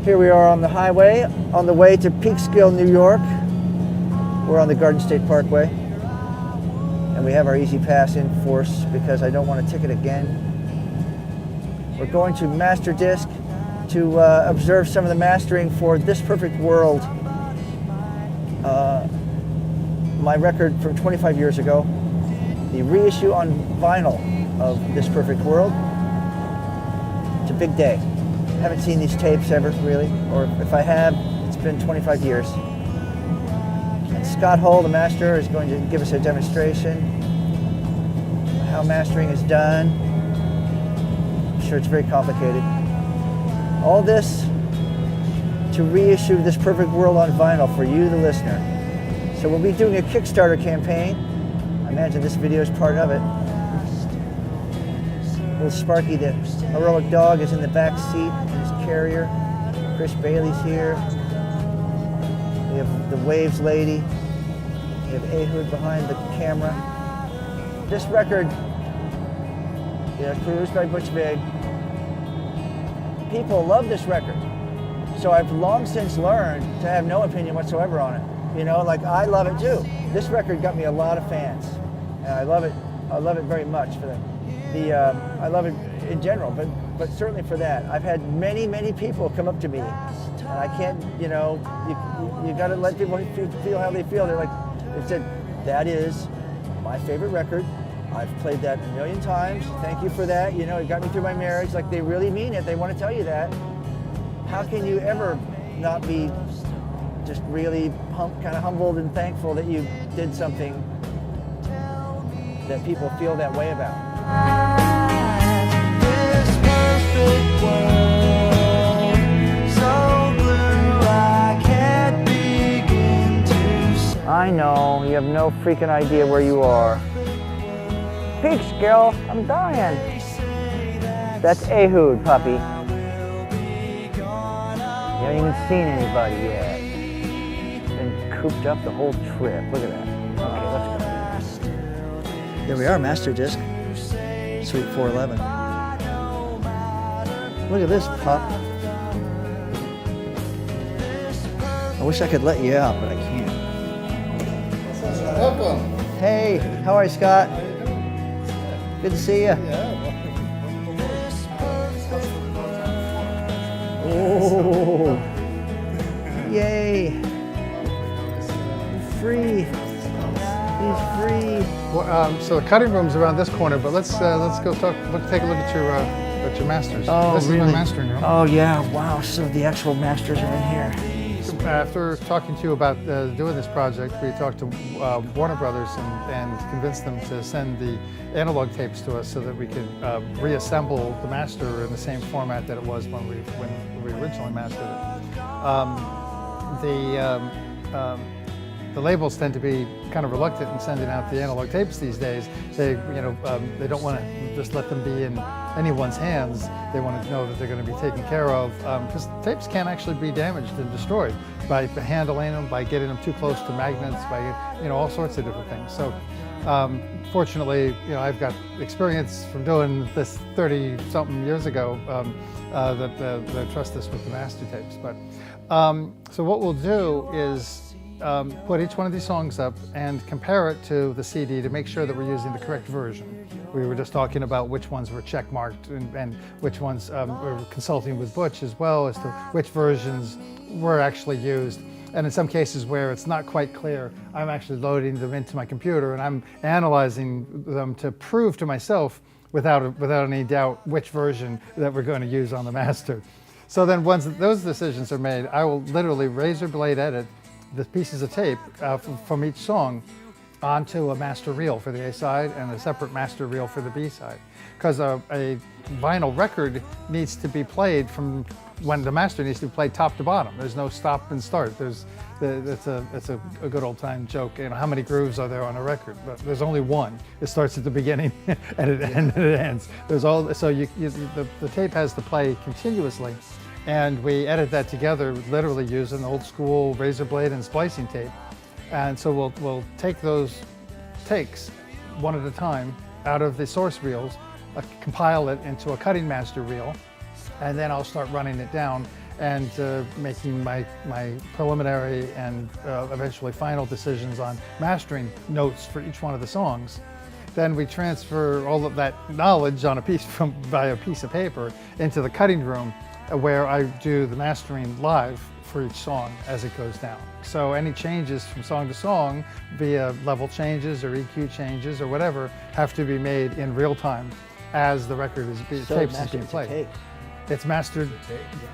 Here we are on the highway, on the way to Peekskill, New York. We're on the Garden State Parkway. And we have our Easy Pass in force because I don't want a ticket again. We're going to Masterdisk to observe some of the mastering for This Perfect World. My record from 25 years ago. The reissue on vinyl of This Perfect World. It's a big day. Haven't seen these tapes ever, really, or if I have, it's been 25 years. And Scott Hull, the master, is going to give us a demonstration of how mastering is done. I'm sure it's very complicated. All this to reissue This Perfect World on vinyl for you, the listener. So we'll be doing a Kickstarter campaign. I imagine this video is part of it. Little Sparky, the heroic dog, is in the back seat in his carrier. Chris Bailey's here. We have the Waves lady. We have Ehud behind the camera. This record, produced by Butch Vig. People love this record. So I've long since learned to have no opinion whatsoever on it. I love it too. This record got me a lot of fans. And I love it very much for them. I love it in general, but certainly for that. I've had many people come up to me, and I can't, you got to let people feel how they feel. They said, that is my favorite record. I've played that a million times. Thank you for that. It got me through my marriage. Like, they really mean it. They want to tell you that. How can you ever not be just really kind of humbled and thankful that you did something that people feel that way about? This perfect world, so blue I can't begin to say. I know, you have no freaking idea where you are. Peekskill, I'm dying. That's Ehud, puppy. You haven't even seen anybody yet. Been cooped up the whole trip. Look at that. Okay, let's go. There we are, Masterdisk. Suite 411. Look at this pup. I wish I could let you out, but I can't. Welcome. Hey, how are you, Scott? Good to see you. Oh, yay! Free. He's free. Well, so the cutting room's around this corner, but let's go take a look at your masters. Oh, this really? is my mastering room. Oh, yeah. Wow. So the actual masters are in here. After talking to you about doing this project, we talked to Warner Brothers and convinced them to send the analog tapes to us so that we could reassemble the master in the same format that it was when we originally mastered it. The labels tend to be kind of reluctant in sending out the analog tapes these days. They don't want to just let them be in anyone's hands. They want to know that they're going to be taken care of, because tapes can actually be damaged and destroyed by handling them, by getting them too close to magnets, by all sorts of different things. So fortunately, I've got experience from doing this 30-something years ago that I trust this with the master tapes. But so what we'll do is put each one of these songs up and compare it to the CD to make sure that we're using the correct version. We were just talking about which ones were check marked and which ones we're consulting with Butch as well as to which versions were actually used. And in some cases where it's not quite clear, I'm actually loading them into my computer and I'm analyzing them to prove to myself without any doubt which version that we're going to use on the master. So then once those decisions are made, I will literally razor blade edit the pieces of tape from each song onto a master reel for the A side and a separate master reel for the B side. Because a vinyl record needs to be played from when the master needs to be played top to bottom. There's no stop and start. It's a good old time joke. How many grooves are there on a record? But there's only one. It starts at the beginning and it ends. So the tape has to play continuously. And we edit that together, literally using old school razor blade and splicing tape. And so we'll take those takes one at a time out of the source reels, compile it into a cutting master reel, and then I'll start running it down and making my preliminary and eventually final decisions on mastering notes for each one of the songs. Then we transfer all of that knowledge on by a piece of paper into the cutting room, where I do the mastering live for each song as it goes down. So any changes from song to song via level changes or EQ changes or whatever have to be made in real time as the record is being played. Tape. It's mastered.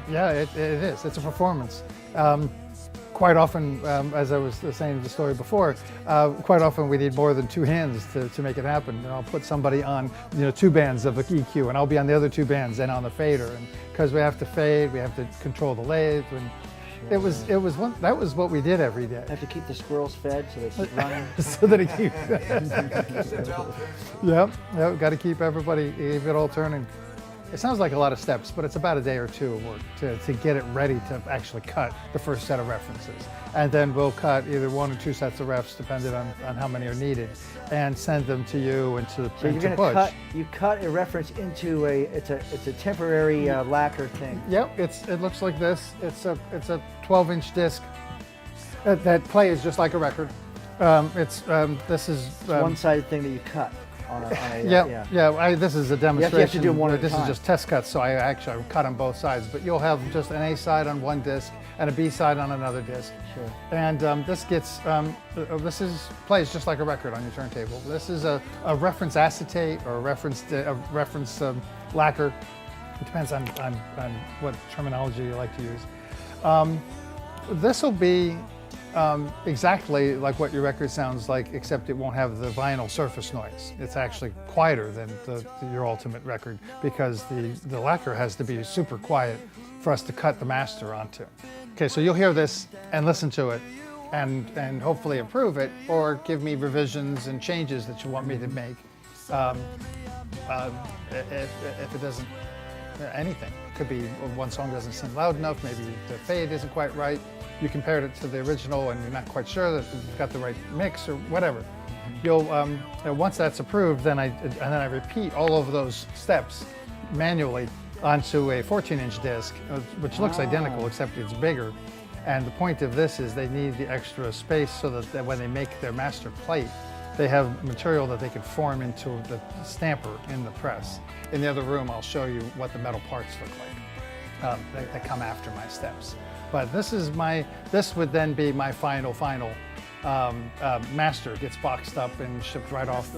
Yeah, it is. It's a performance. Quite often, as I was saying the story before, quite often we need more than two hands to make it happen. And I'll put somebody on, two bands of the EQ, and I'll be on the other two bands and on the fader. And because we have to fade, we have to control the lathe. And that was what we did every day. Have to keep the squirrels fed so they keep running. So that it keeps. Yep. Got to keep it all turning. It sounds like a lot of steps, but it's about a day or two of work to get it ready to actually cut the first set of references. And then we'll cut either one or two sets of refs, depending on how many are needed, and send them to you and to So you're going to cut a reference into it's a temporary lacquer thing. Yep, it looks like this. It's a 12-inch disc that plays just like a record. This is one-sided thing that you cut. This is a demonstration. You have to do one at a This time. is just test cuts, so I cut on both sides. But you'll have just an A side on one disc and a B side on another disc. Sure. And this plays just like a record on your turntable. This is a reference acetate or a reference lacquer. It depends on what terminology you like to use. This will be exactly like what your record sounds like, except it won't have the vinyl surface noise. It's actually quieter than your ultimate record, because the lacquer has to be super quiet for us to cut the master onto. Okay, so you'll hear this and listen to it and hopefully improve it, or give me revisions and changes that you want me to make. If it doesn't, anything. It could be one song doesn't seem loud enough, maybe the fade isn't quite right. You compared it to the original and you're not quite sure that you've got the right mix or whatever. You'll once that's approved, then I repeat all of those steps manually onto a 14-inch disc, which looks identical except it's bigger. And the point of this is they need the extra space so that when they make their master plate, they have material that they can form into the stamper in the press. In the other room, I'll show you what the metal parts look like that come after my steps. But this would then be my final master. It gets boxed up and shipped right off.